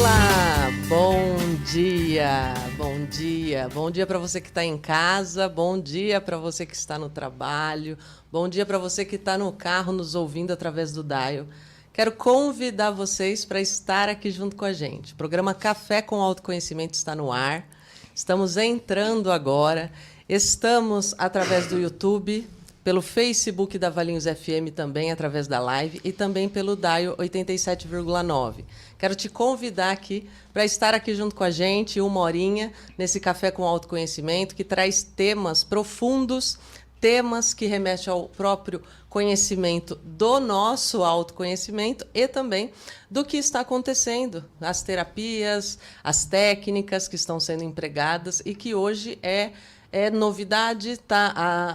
Olá, bom dia, bom dia. Bom dia para você que está em casa, bom dia para você que está no trabalho, bom dia para você que está no carro nos ouvindo através do Dial. Quero convidar vocês para estar aqui junto com a gente. O programa Café com Autoconhecimento está no ar. Estamos entrando agora. Estamos através do YouTube, pelo Facebook da Valinhos FM também, através da live, e também pelo Dial 87,9. Quero te convidar aqui para estar aqui junto com a gente, uma horinha, nesse Café com Autoconhecimento, que traz temas profundos, temas que remetem ao próprio conhecimento do nosso autoconhecimento e também do que está acontecendo, as terapias, as técnicas que estão sendo empregadas e que hoje é novidade,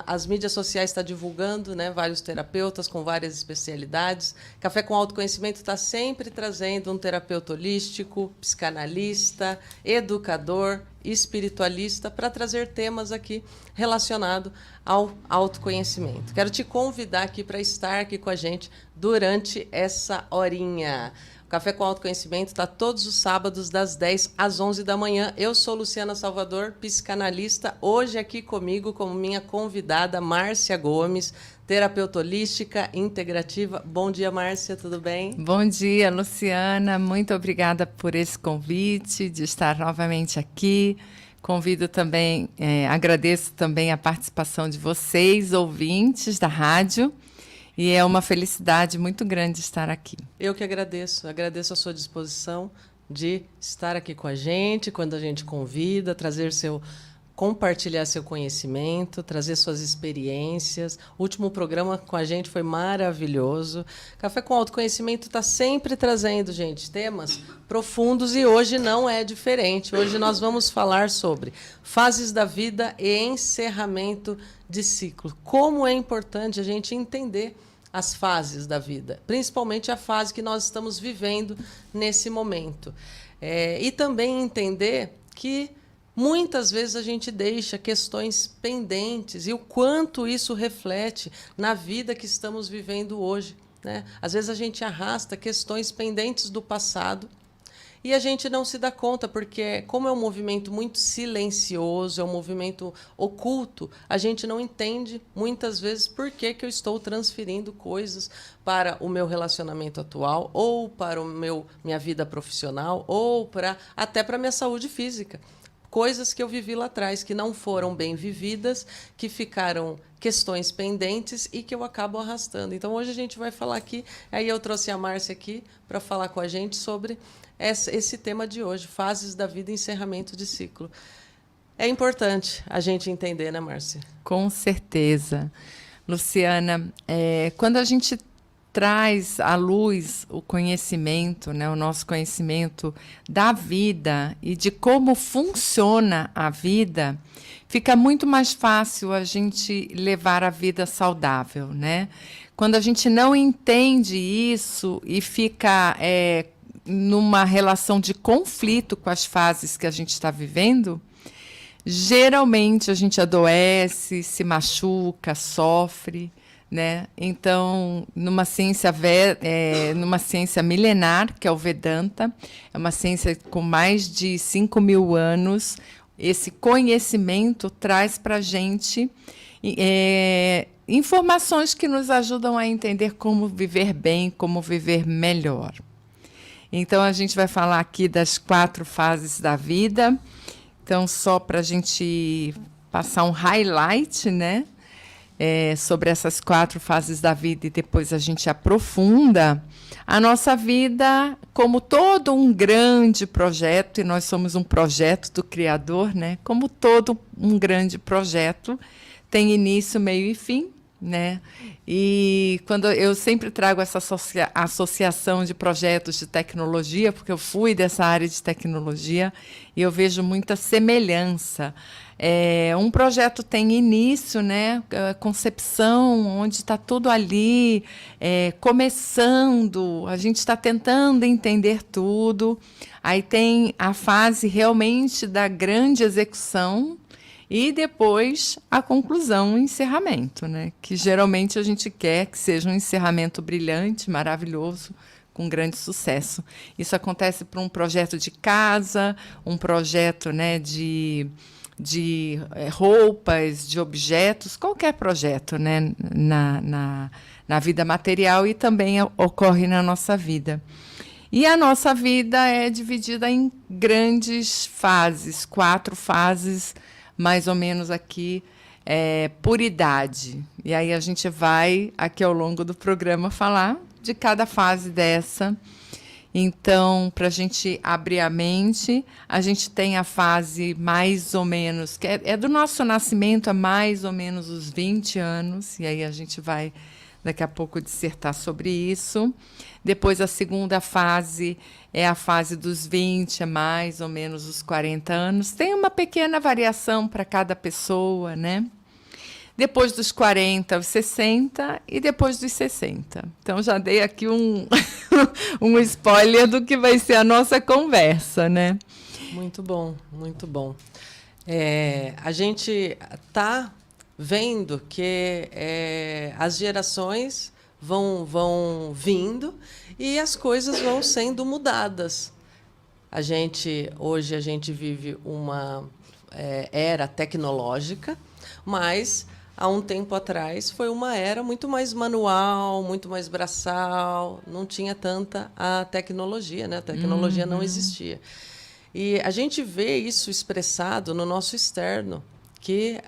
as mídias sociais estão divulgando, né, vários terapeutas com várias especialidades. Café com Autoconhecimento está sempre trazendo um terapeuta holístico, psicanalista, educador, espiritualista, para trazer temas aqui relacionados ao autoconhecimento. Quero te convidar aqui para estar aqui com a gente durante essa horinha. Café com Autoconhecimento está todos os sábados, das 10 às 11 da manhã. Eu sou Luciana Salvador, psicanalista. Hoje aqui comigo, como minha convidada, Márcia Gomes, terapeuta holística integrativa. Bom dia, Márcia, tudo bem? Bom dia, Luciana. Muito obrigada por esse convite de estar novamente aqui. Convido também, agradeço também a participação de vocês, ouvintes da rádio. E é uma felicidade muito grande estar aqui. Eu que agradeço a sua disposição de estar aqui com a gente, quando a gente convida, compartilhar seu conhecimento, trazer suas experiências. O último programa com a gente foi maravilhoso. Café com Autoconhecimento está sempre trazendo, gente, temas profundos e hoje não é diferente. Hoje nós vamos falar sobre fases da vida e encerramento de ciclo. Como é importante a gente entender as fases da vida, principalmente a fase que nós estamos vivendo nesse momento. E também entender que muitas vezes a gente deixa questões pendentes e o quanto isso reflete na vida que estamos vivendo hoje, né? Às vezes a gente arrasta questões pendentes do passado e a gente não se dá conta, porque como é um movimento muito silencioso, é um movimento oculto, a gente não entende muitas vezes por que eu estou transferindo coisas para o meu relacionamento atual, ou para minha vida profissional, ou até para a minha saúde física. Coisas que eu vivi lá atrás, que não foram bem vividas, que ficaram questões pendentes e que eu acabo arrastando. Então, hoje a gente vai falar aqui, aí eu trouxe a Márcia aqui para falar com a gente sobre esse tema de hoje, fases da vida e encerramento de ciclo. É importante a gente entender, né, Márcia? Com certeza. Luciana, quando a gente traz à luz o conhecimento, né, o nosso conhecimento da vida e de como funciona a vida, fica muito mais fácil a gente levar a vida saudável, né? Quando a gente não entende isso e fica numa relação de conflito com as fases que a gente está vivendo, geralmente a gente adoece, se machuca, sofre, né? Então, numa ciência milenar, que é o Vedanta, é uma ciência com mais de 5.000 anos, esse conhecimento traz para a gente informações que nos ajudam a entender como viver bem, como viver melhor. Então, a gente vai falar aqui das 4 fases da vida. Então, só para a gente passar um highlight, né? Sobre essas 4 fases da vida e depois a gente aprofunda a nossa vida como todo um grande projeto, e nós somos um projeto do Criador, né? Como todo um grande projeto, tem início, meio e fim, né? E quando eu sempre trago essa associação de projetos de tecnologia, porque eu fui dessa área de tecnologia e eu vejo muita semelhança. Um projeto tem início, né? Concepção, onde está tudo ali, começando, a gente está tentando entender tudo. Aí tem a fase realmente da grande execução, e depois a conclusão, o encerramento, né? Que geralmente a gente quer que seja um encerramento brilhante, maravilhoso, com grande sucesso. Isso acontece para um projeto de casa, um projeto, né, de roupas, de objetos, qualquer projeto, né, na vida material, e também ocorre na nossa vida. E a nossa vida é dividida em grandes fases, 4 fases, mais ou menos aqui, por idade. E aí a gente vai, aqui ao longo do programa, falar de cada fase dessa. Então, para a gente abrir a mente, a gente tem a fase mais ou menos, que é do nosso nascimento a mais ou menos os 20 anos, e aí a gente vai daqui a pouco dissertar sobre isso. Depois, a segunda fase é a fase dos 20, mais ou menos os 40 anos. Tem uma pequena variação para cada pessoa, né? Depois dos 40, os 60, e depois dos 60. Então, já dei aqui um spoiler do que vai ser a nossa conversa, né? Muito bom, muito bom. A gente está vendo que as gerações vão vindo e as coisas vão sendo mudadas. Hoje a gente vive uma era tecnológica, mas há um tempo atrás foi uma era muito mais manual, muito mais braçal, não tinha tanta a tecnologia, né? A tecnologia não existia. E a gente vê isso expressado no nosso externo, que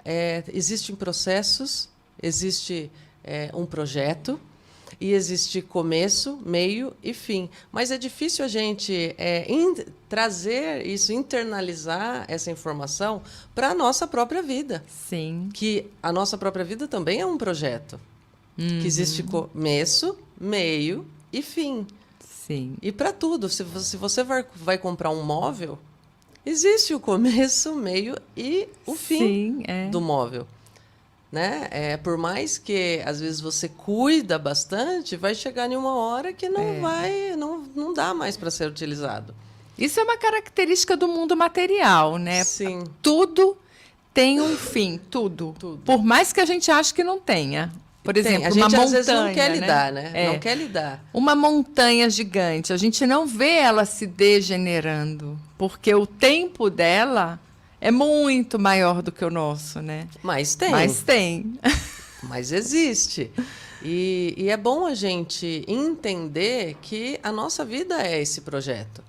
existem processos, existe um projeto, e existe começo, meio e fim. Mas é difícil a gente trazer isso, internalizar essa informação para a nossa própria vida. Sim. Que a nossa própria vida também é um projeto. Que existe começo, meio e fim. Sim. E para tudo. Se você vai comprar um móvel, existe o começo, meio e o fim do móvel. Né? Por mais que às vezes você cuida bastante, vai chegar em uma hora que não dá mais para ser utilizado. Isso é uma característica do mundo material, né? Sim. Tudo tem um fim, tudo. Por mais que a gente ache que não tenha. Por exemplo, a gente uma montanha, às vezes não quer lidar, né? Não quer lidar. Uma montanha gigante, a gente não vê ela se degenerando, porque o tempo dela é muito maior do que o nosso, né? Mas tem. Mas existe. E é bom a gente entender que a nossa vida é esse projeto.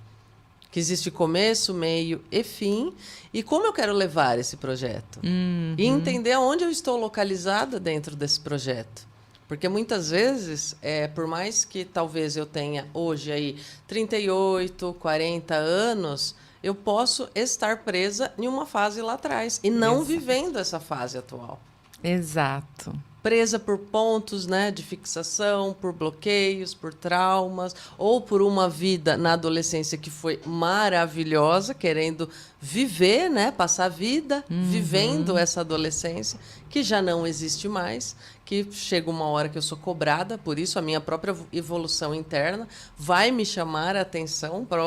Que existe começo, meio e fim. E como eu quero levar esse projeto? E entender aonde eu estou localizada dentro desse projeto. Porque muitas vezes, por mais que talvez eu tenha hoje aí 38, 40 anos, eu posso estar presa em uma fase lá atrás e não vivendo essa fase atual. Exato. Presa por pontos, né, de fixação, por bloqueios, por traumas, ou por uma vida na adolescência que foi maravilhosa, querendo viver, né, passar a vida vivendo essa adolescência, que já não existe mais, que chega uma hora que eu sou cobrada, por isso a minha própria evolução interna vai me chamar a atenção para...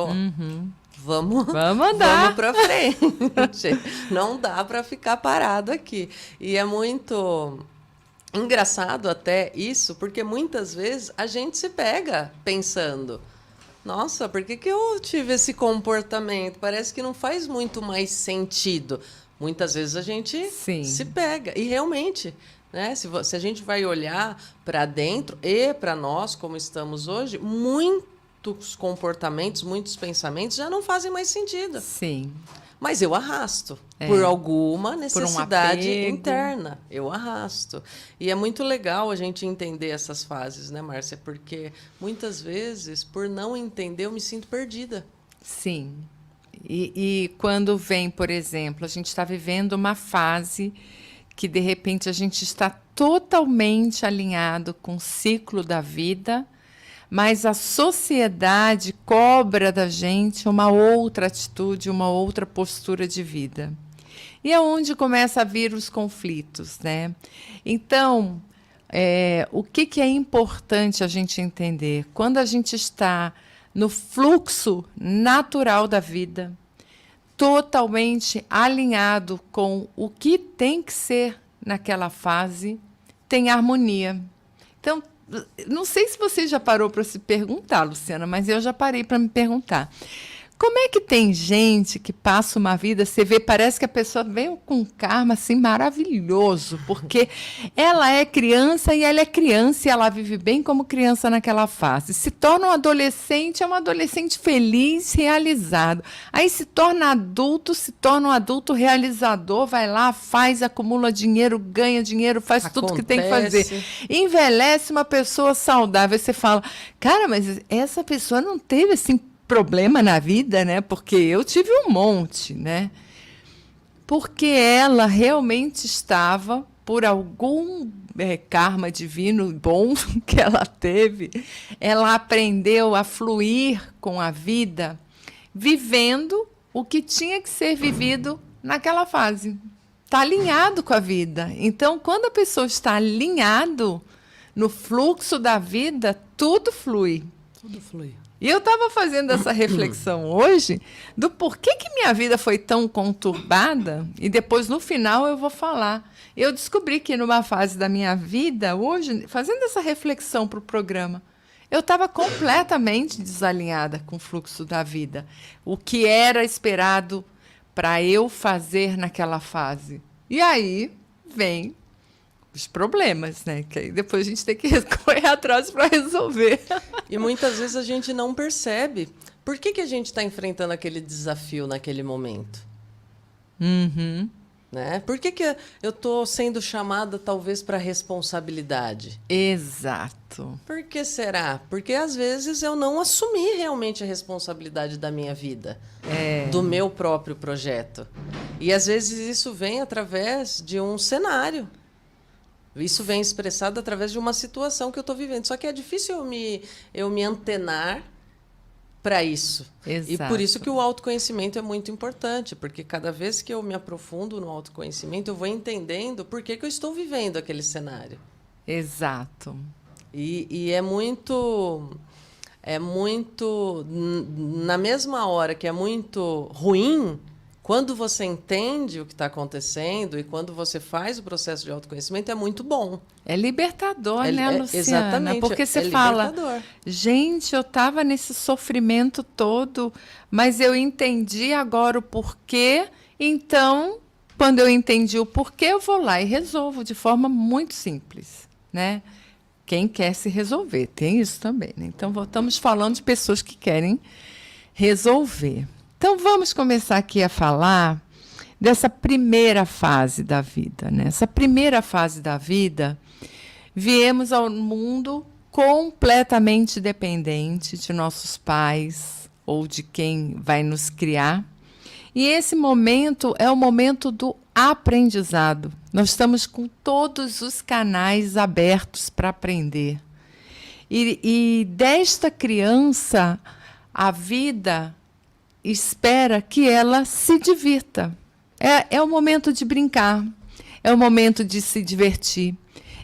Vamos andar. Vamos para frente. Não dá para ficar parado aqui. E é muito engraçado até isso, porque muitas vezes a gente se pega pensando: nossa, por que eu tive esse comportamento? Parece que não faz muito mais sentido. Muitas vezes a gente se pega. E realmente, né, se a gente vai olhar para dentro e para nós, como estamos hoje, muitos comportamentos, muitos pensamentos já não fazem mais sentido. Sim. Mas eu arrasto por alguma necessidade por um apego interna. Eu arrasto. E é muito legal a gente entender essas fases, né, Márcia? Porque muitas vezes, por não entender, eu me sinto perdida. Sim. E quando vem, por exemplo, a gente está vivendo uma fase que, de repente, a gente está totalmente alinhado com o ciclo da vida, mas a sociedade cobra da gente uma outra atitude, uma outra postura de vida. E é onde começa a vir os conflitos, né? Então, o que é importante a gente entender? Quando a gente está no fluxo natural da vida, totalmente alinhado com o que tem que ser naquela fase, tem harmonia. Então, Não sei se você já parou para se perguntar, Luciana, mas eu já parei para me perguntar. Como é que tem gente que passa uma vida, você vê, parece que a pessoa veio com um karma assim maravilhoso, porque ela é criança e ela vive bem como criança naquela fase. Se torna um adolescente, é um adolescente feliz, realizado. Aí se torna um adulto realizador, vai lá, faz, acumula dinheiro, ganha dinheiro, faz tudo que tem que fazer. Envelhece uma pessoa saudável. Você fala, cara, mas essa pessoa não teve assim problema na vida, né? Porque eu tive um monte, né? Porque ela realmente estava, por algum karma divino bom que ela teve, ela aprendeu a fluir com a vida, vivendo o que tinha que ser vivido naquela fase. Está alinhado com a vida. Então, quando a pessoa está alinhado no fluxo da vida, tudo flui. Tudo flui. E eu estava fazendo essa reflexão hoje do porquê que minha vida foi tão conturbada, e depois, no final, eu vou falar. Eu descobri que, numa fase da minha vida, hoje, fazendo essa reflexão para o programa, eu estava completamente desalinhada com o fluxo da vida. O que era esperado para eu fazer naquela fase. E aí vem os problemas, né? Que aí depois a gente tem que correr atrás para resolver. E muitas vezes a gente não percebe por que a gente está enfrentando aquele desafio naquele momento. Uhum. Né? Por que eu estou sendo chamada, talvez, para responsabilidade? Exato. Por que será? Porque, às vezes, eu não assumi realmente a responsabilidade da minha vida, do meu próprio projeto. E, às vezes, isso vem através de um cenário. Isso vem expressado através de uma situação que eu estou vivendo. Só que é difícil eu me antenar para isso. Exato. E por isso que o autoconhecimento é muito importante, porque cada vez que eu me aprofundo no autoconhecimento, eu vou entendendo por que eu estou vivendo aquele cenário. Exato. E é muito, na mesma hora que é muito ruim, quando você entende o que está acontecendo e quando você faz o processo de autoconhecimento, é muito bom. É libertador, né, Luciana? Exatamente. Porque você fala, gente, eu estava nesse sofrimento todo, mas eu entendi agora o porquê. Então, quando eu entendi o porquê, eu vou lá e resolvo de forma muito simples, né? Quem quer se resolver, tem isso também, né? Então, estamos falando de pessoas que querem resolver. Então, vamos começar aqui a falar dessa primeira fase da vida, né? Essa primeira fase da vida, viemos ao mundo completamente dependente de nossos pais ou de quem vai nos criar. E esse momento é o momento do aprendizado. Nós estamos com todos os canais abertos para aprender. E desta criança, a vida espera que ela se divirta. É o momento de brincar, é o momento de se divertir,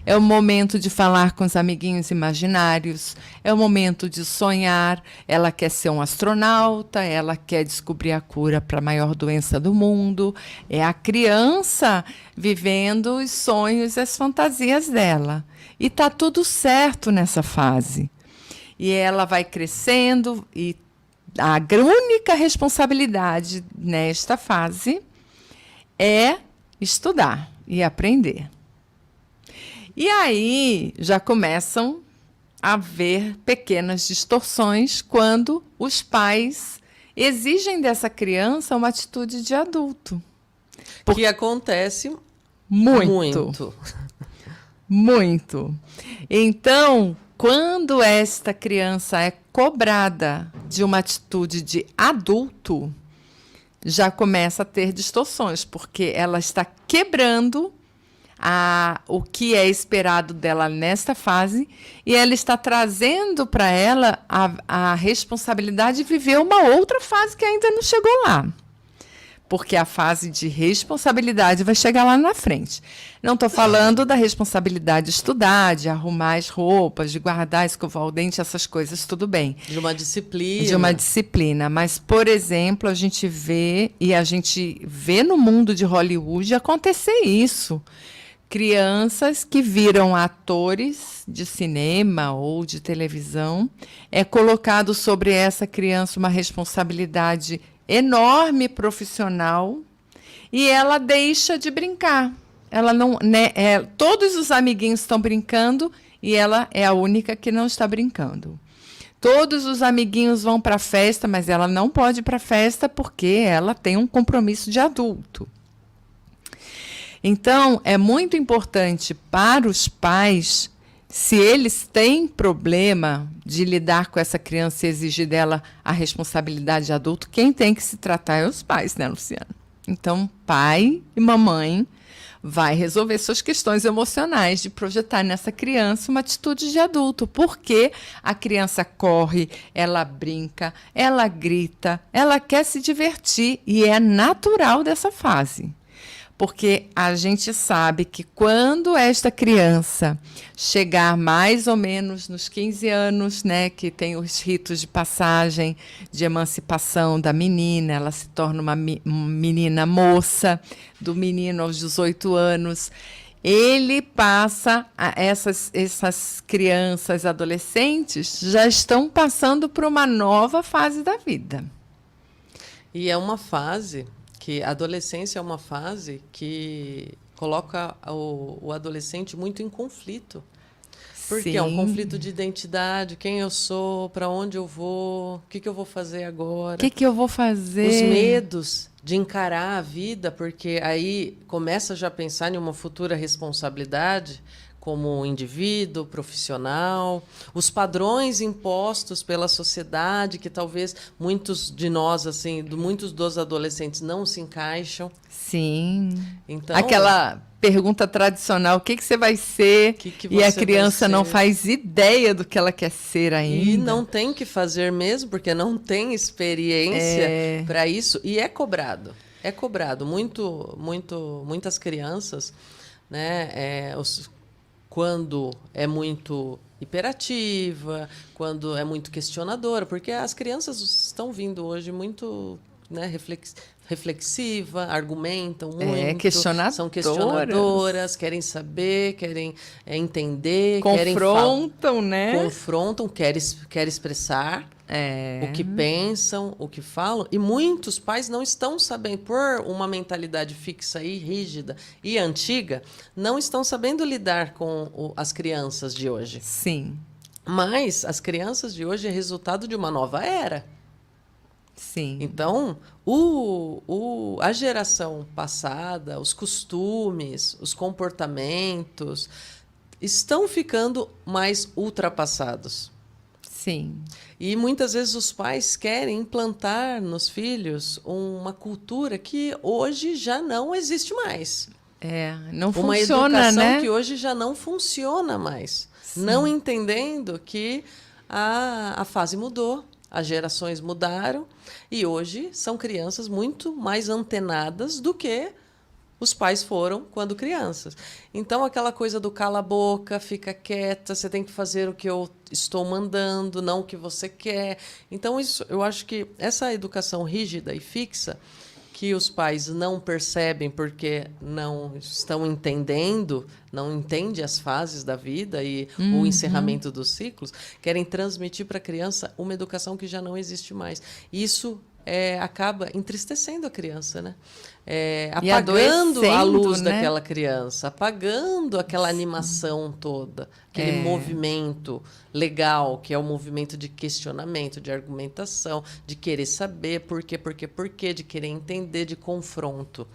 é o momento de falar com os amiguinhos imaginários, é o momento de sonhar. Ela quer ser um astronauta, ela quer descobrir a cura para a maior doença do mundo. É a criança vivendo os sonhos e as fantasias dela. E está tudo certo nessa fase. E ela vai crescendo e a única responsabilidade nesta fase é estudar e aprender. E aí já começam a haver pequenas distorções quando os pais exigem dessa criança uma atitude de adulto. Que acontece muito. Muito. Então, quando esta criança é cobrada de uma atitude de adulto, já começa a ter distorções, porque ela está quebrando o que é esperado dela nesta fase e ela está trazendo para ela a responsabilidade de viver uma outra fase que ainda não chegou lá. Porque a fase de responsabilidade vai chegar lá na frente. Não estou falando da responsabilidade de estudar, de arrumar as roupas, de guardar, escovar o dente, essas coisas, tudo bem. De uma disciplina. De uma disciplina. Mas, por exemplo, a gente vê no mundo de Hollywood acontecer isso. crianças que viram atores de cinema ou de televisão, é colocado sobre essa criança uma responsabilidade enorme profissional e ela deixa de brincar. Ela não, né, todos os amiguinhos estão brincando e ela é a única que não está brincando. Todos os amiguinhos vão para a festa, mas ela não pode ir para a festa porque ela tem um compromisso de adulto. Então, é muito importante para os pais, se eles têm problema de lidar com essa criança e exigir dela a responsabilidade de adulto, quem tem que se tratar é os pais, né, Luciana? Então, pai e mamãe vai resolver suas questões emocionais de projetar nessa criança uma atitude de adulto, porque a criança corre, ela brinca, ela grita, ela quer se divertir e é natural dessa fase. Porque a gente sabe que quando esta criança chegar mais ou menos nos 15 anos, né, que tem os ritos de passagem, de emancipação da menina, ela se torna uma menina moça, do menino aos 18 anos, ele passa, essas crianças, adolescentes, já estão passando por uma nova fase da vida. E é uma fase que a adolescência é uma fase que coloca o adolescente muito em conflito. Porque Sim. é um conflito de identidade, quem eu sou, para onde eu vou, o que eu vou fazer agora. O que eu vou fazer? Os medos de encarar a vida, porque aí começa já a pensar em uma futura responsabilidade como indivíduo, profissional, os padrões impostos pela sociedade, que talvez muitos de nós, assim, muitos dos adolescentes não se encaixam. Sim. Então, aquela pergunta tradicional, o que você vai ser? Que e a criança não faz ideia do que ela quer ser ainda. E não tem que fazer mesmo, porque não tem experiência para isso. E é cobrado. É cobrado. Muitas crianças, né, quando é muito hiperativa, quando é muito questionadora, porque as crianças estão vindo hoje muito, né, reflexiva, argumentam muito, são questionadoras, querem saber, querem entender, confrontam, né? Confrontam, querem expressar o que pensam, o que falam, e muitos pais não estão sabendo, por uma mentalidade fixa e rígida e antiga, não estão sabendo lidar com as crianças de hoje. Sim. Mas as crianças de hoje é resultado de uma nova era. Sim. Então, a geração passada, os costumes, os comportamentos estão ficando mais ultrapassados. Sim. E muitas vezes os pais querem implantar nos filhos uma cultura que hoje já não existe mais. Não funciona, uma educação né? que hoje já não funciona mais. Sim. Não entendendo que a fase mudou. As gerações mudaram e hoje são crianças muito mais antenadas do que os pais foram quando crianças. Então, aquela coisa do cala a boca, fica quieta, você tem que fazer o que eu estou mandando, não o que você quer. Então, eu acho que essa educação rígida e fixa, que os pais não percebem porque não estão entendendo, não entendem as fases da vida e o encerramento dos ciclos, querem transmitir para a criança uma educação que já não existe mais. Isso acaba entristecendo a criança, né? Apagando a luz, né, daquela criança, apagando aquela animação toda, aquele movimento legal, que é o movimento de questionamento, de argumentação, de querer saber por quê, de querer entender, de confronto.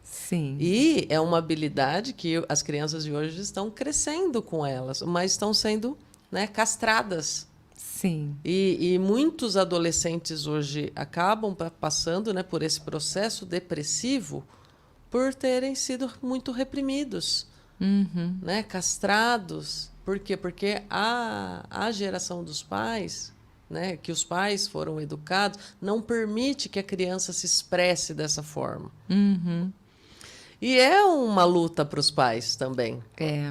Sim. E é uma habilidade que as crianças de hoje estão crescendo com elas, mas estão sendo, né, castradas. Sim. E muitos adolescentes hoje acabam passando, né, por esse processo depressivo por terem sido muito reprimidos, né, castrados. Por quê? Porque a geração dos pais, né, que os pais foram educados, não permite que a criança se expresse dessa forma. E é uma luta para os pais também.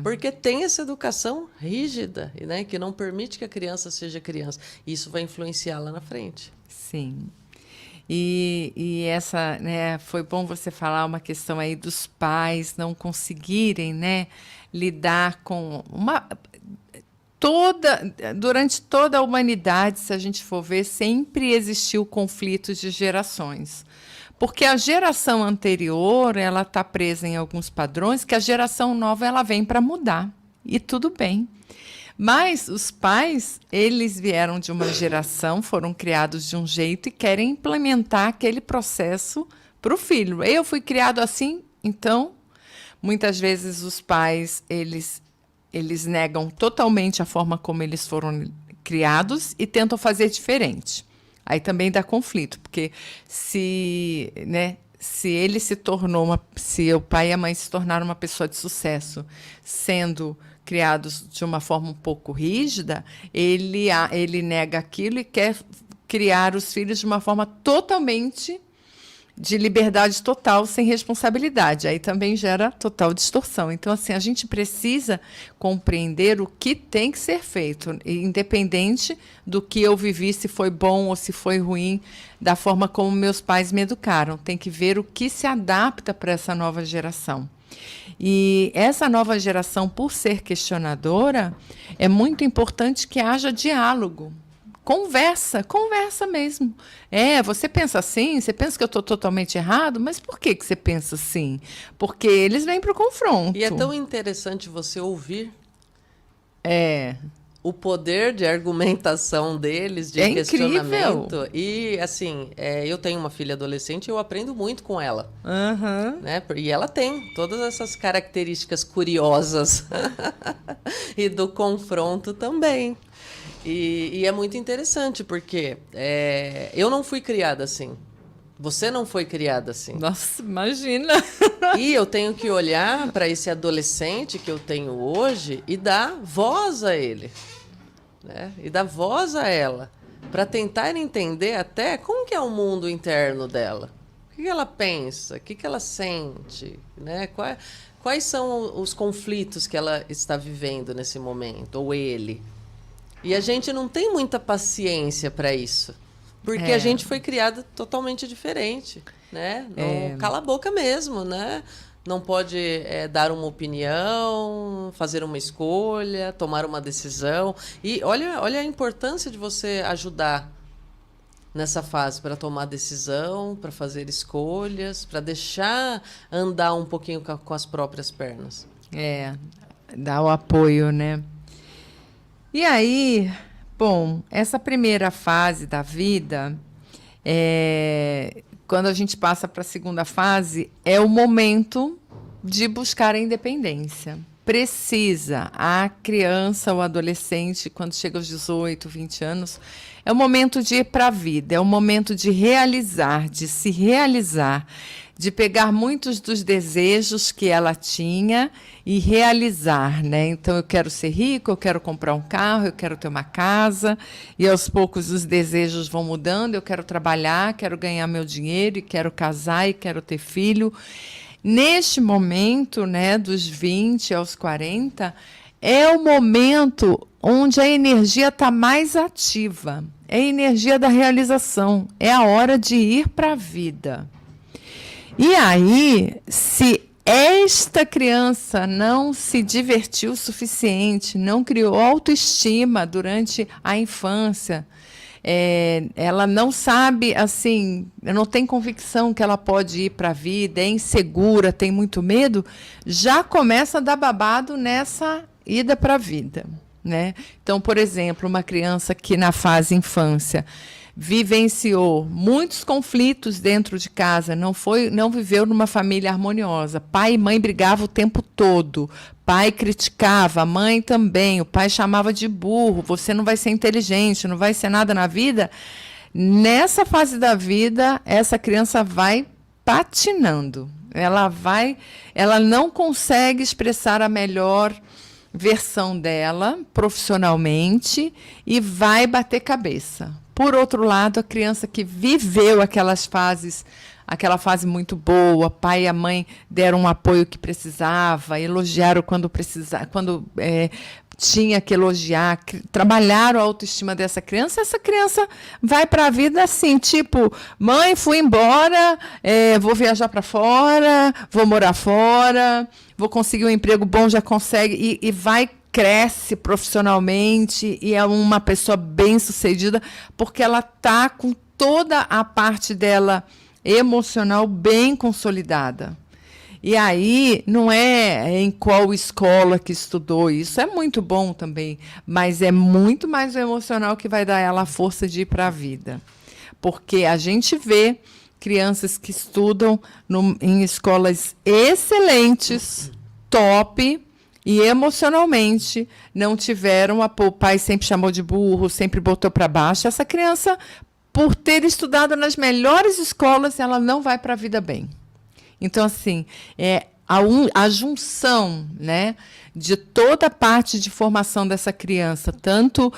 Porque tem essa educação rígida, né, que não permite que a criança seja criança. Isso vai influenciar lá na frente. Sim. E essa, né, foi bom você falar uma questão aí dos pais não conseguirem, né, lidar com durante toda a humanidade, se a gente for ver, sempre existiu conflitos de gerações. Porque a geração anterior, ela está presa em alguns padrões que a geração nova ela vem para mudar. E tudo bem. Mas os pais, eles vieram de uma geração, foram criados de um jeito e querem implementar aquele processo para o filho. Eu fui criado assim, então, muitas vezes os pais, eles negam totalmente a forma como eles foram criados e tentam fazer diferente. Aí também dá conflito, porque se ele se tornou se o pai e a mãe se tornaram uma pessoa de sucesso, sendo criados de uma forma um pouco rígida, ele nega aquilo e quer criar os filhos de uma forma totalmente de liberdade total, sem responsabilidade. Aí também gera total distorção. Então, assim, a gente precisa compreender o que tem que ser feito, independente do que eu vivi, se foi bom ou se foi ruim, da forma como meus pais me educaram. Tem que ver o que se adapta para essa nova geração. E essa nova geração, por ser questionadora, é muito importante que haja diálogo. Conversa mesmo. Você pensa assim? Você pensa que eu estou totalmente errado? Mas por que você pensa assim? Porque eles vêm para o confronto. E é tão interessante você ouvir o poder de argumentação deles, de questionamento. Incrível. E, assim, eu tenho uma filha adolescente e eu aprendo muito com ela. Uhum. Né? E ela tem todas essas características curiosas. E do confronto também. E é muito interessante, porque eu não fui criada assim. Você não foi criada assim. Nossa, imagina! E eu tenho que olhar para esse adolescente que eu tenho hoje e dar voz a ele. Né? E dar voz a ela. Para tentar entender até como que é o mundo interno dela. O que ela pensa, o que ela sente, né? Quais são os conflitos que ela está vivendo nesse momento, ou ele. E a gente não tem muita paciência para isso, porque a gente foi criada totalmente diferente, né? Não, cala a boca mesmo, né? Não pode dar uma opinião, fazer uma escolha, tomar uma decisão. E olha a importância de você ajudar nessa fase para tomar decisão, para fazer escolhas, para deixar andar um pouquinho com as próprias pernas. Dá o apoio, né? E aí, bom, essa primeira fase da vida, quando a gente passa para a segunda fase, é o momento de buscar a independência. Precisa, a criança ou adolescente, quando chega aos 18, 20 anos, é o momento de ir para a vida, é o momento de realizar, de se realizar, de pegar muitos dos desejos que ela tinha e realizar, né? Então, eu quero ser rico, eu quero comprar um carro, eu quero ter uma casa, e aos poucos os desejos vão mudando, eu quero trabalhar, quero ganhar meu dinheiro, e quero casar, e quero ter filho. Neste momento, né, dos 20 aos 40, é o momento onde a energia está mais ativa, é a energia da realização, é a hora de ir para a vida. E aí, se esta criança não se divertiu o suficiente, não criou autoestima durante a infância, ela não sabe, assim, não tem convicção que ela pode ir para a vida, é insegura, tem muito medo, já começa a dar babado nessa ida para a vida, né? Então, por exemplo, uma criança que na fase infância vivenciou muitos conflitos dentro de casa, não viveu numa família harmoniosa. Pai e mãe brigavam o tempo todo. Pai criticava, a mãe também. O pai chamava de burro. Você não vai ser inteligente, não vai ser nada na vida. Nessa fase da vida, essa criança vai patinando. Ela não consegue expressar a melhor versão dela profissionalmente e vai bater cabeça. Por outro lado, a criança que viveu aquela fase muito boa, pai e a mãe deram um apoio que precisava, elogiaram quando tinha que elogiar, trabalhar a autoestima dessa criança, essa criança vai para a vida assim, tipo, mãe, fui embora, vou viajar para fora, vou morar fora, vou conseguir um emprego bom, já consegue, e vai, cresce profissionalmente, e é uma pessoa bem-sucedida, porque ela está com toda a parte dela emocional bem consolidada. E aí, não é em qual escola que estudou, isso é muito bom também, mas é muito mais o emocional que vai dar ela a força de ir para a vida. Porque a gente vê crianças que estudam em escolas excelentes, top, e emocionalmente não tiveram o pai sempre chamou de burro, sempre botou para baixo. Essa criança, por ter estudado nas melhores escolas, ela não vai para a vida bem. Então, assim, a junção, né, de toda a parte de formação dessa criança, tanto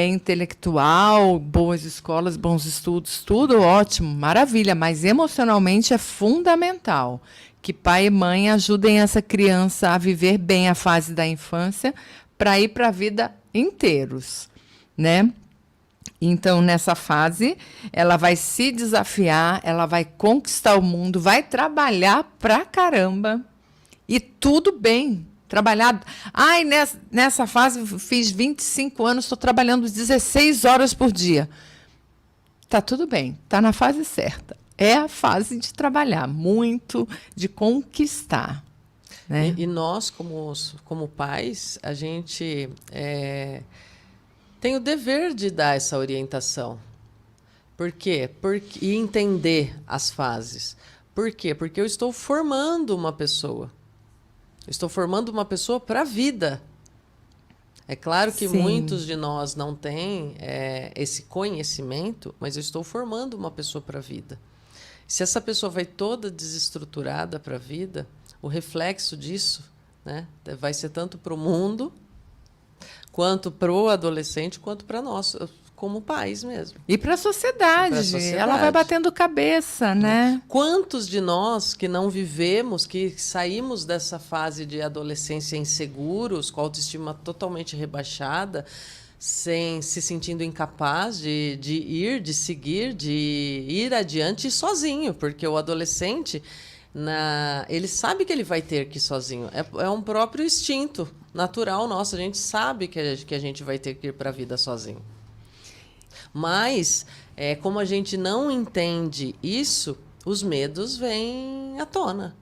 intelectual, boas escolas, bons estudos, tudo ótimo, maravilha, mas emocionalmente é fundamental que pai e mãe ajudem essa criança a viver bem a fase da infância para ir para a vida inteiros, né? Então, nessa fase, ela vai se desafiar, ela vai conquistar o mundo, vai trabalhar pra caramba. E tudo bem. Trabalhar. Ai, nessa fase, fiz 25 anos, estou trabalhando 16 horas por dia. Tá tudo bem, tá na fase certa. É a fase de trabalhar muito, de conquistar. Né? E nós, como pais, a gente... tem o dever de dar essa orientação. Por quê? E entender as fases. Por quê? Porque eu estou formando uma pessoa. Eu estou formando uma pessoa para a vida. É claro que Sim. muitos de nós não têm esse conhecimento, mas eu estou formando uma pessoa para a vida. Se essa pessoa vai toda desestruturada para a vida, o reflexo disso, né, vai ser tanto para o mundo, quanto para o adolescente, quanto para nós, como pais mesmo. E para a sociedade. Ela vai batendo cabeça, né? Quantos de nós que não vivemos, que saímos dessa fase de adolescência inseguros, com a autoestima totalmente rebaixada, se sentindo incapaz de seguir, de ir adiante sozinho, porque o adolescente... ele sabe que ele vai ter que ir sozinho. É um próprio instinto natural nosso. A gente sabe que a gente vai ter que ir para a vida sozinho. Mas, como a gente não entende isso, os medos vêm à tona.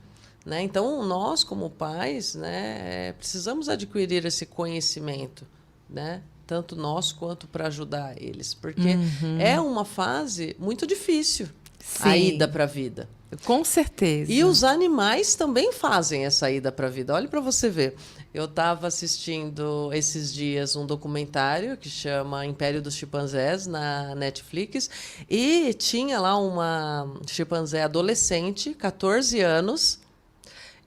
Né? Então, nós, como pais, né, precisamos adquirir esse conhecimento, né? Tanto nós quanto para ajudar eles. Porque é uma fase muito difícil. Sim. A ida para a vida. Com certeza. E os animais também fazem essa ida para a vida. Olha para você ver. Eu estava assistindo esses dias um documentário que chama Império dos Chimpanzés, na Netflix, e tinha lá uma chimpanzé adolescente, 14 anos,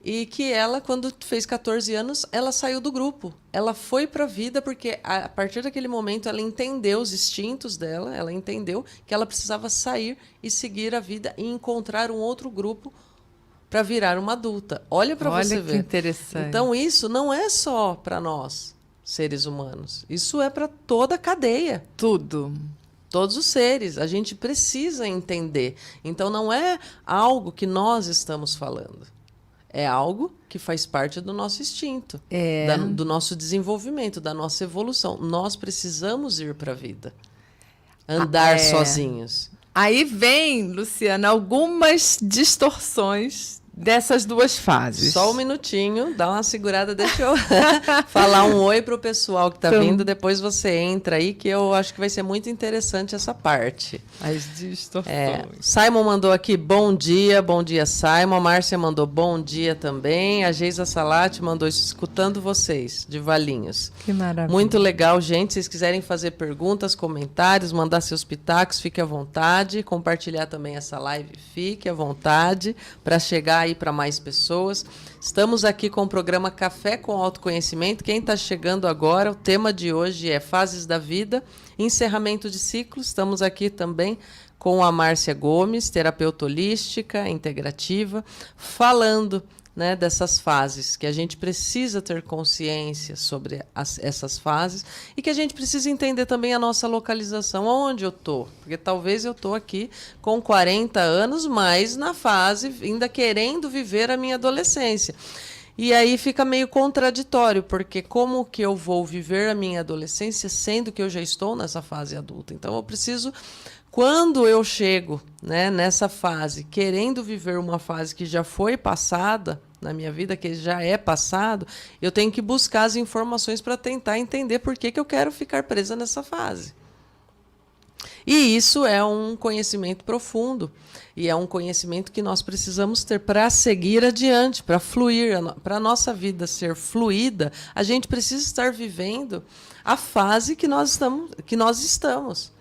e que ela, quando fez 14 anos, ela saiu do grupo. Ela foi para a vida porque, a partir daquele momento, ela entendeu os instintos dela, ela entendeu que ela precisava sair e seguir a vida e encontrar um outro grupo para virar uma adulta. Olha para você ver. Olha que interessante. Então, isso não é só para nós, seres humanos. Isso é para toda a cadeia. Tudo. Todos os seres. A gente precisa entender. Então, não é algo que nós estamos falando. É algo que faz parte do nosso instinto, do nosso desenvolvimento, da nossa evolução. Nós precisamos ir para a vida. Andar sozinhos. Aí vem, Luciana, algumas distorções dessas duas fases. Só um minutinho, dá uma segurada, deixa eu falar um oi para o pessoal que está vindo, depois você entra aí, que eu acho que vai ser muito interessante essa parte. As distorções. Simon mandou aqui, bom dia Simon, a Márcia mandou bom dia também, a Geisa Salati mandou escutando vocês, de Valinhos. Que maravilha. Muito legal, gente, se vocês quiserem fazer perguntas, comentários, mandar seus pitacos, fique à vontade, compartilhar também essa live, fique à vontade, para chegar aí para mais pessoas. Estamos aqui com o programa Café com Autoconhecimento. Quem está chegando agora, o tema de hoje é Fases da Vida, encerramento de ciclo. Estamos aqui também com a Márcia Gomes, terapeuta holística, integrativa, falando, né, dessas fases, que a gente precisa ter consciência sobre essas fases e que a gente precisa entender também a nossa localização, onde eu estou. Porque talvez eu estou aqui com 40 anos, mas na fase, ainda querendo viver a minha adolescência. E aí fica meio contraditório, porque como que eu vou viver a minha adolescência sendo que eu já estou nessa fase adulta? Então eu preciso, quando eu chego, né, nessa fase, querendo viver uma fase que já foi passada na minha vida, que já é passado, eu tenho que buscar as informações para tentar entender por que eu quero ficar presa nessa fase. E isso é um conhecimento profundo, e é um conhecimento que nós precisamos ter para seguir adiante, para fluir, para a nossa vida ser fluida, a gente precisa estar vivendo a fase que nós estamos.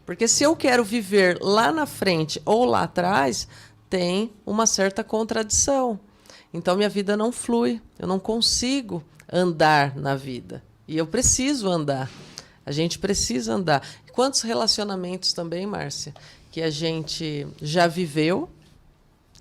Porque se eu quero viver lá na frente ou lá atrás, tem uma certa contradição. Então, minha vida não flui, eu não consigo andar na vida. E eu preciso andar. A gente precisa andar. Quantos relacionamentos também, Márcia, que a gente já viveu,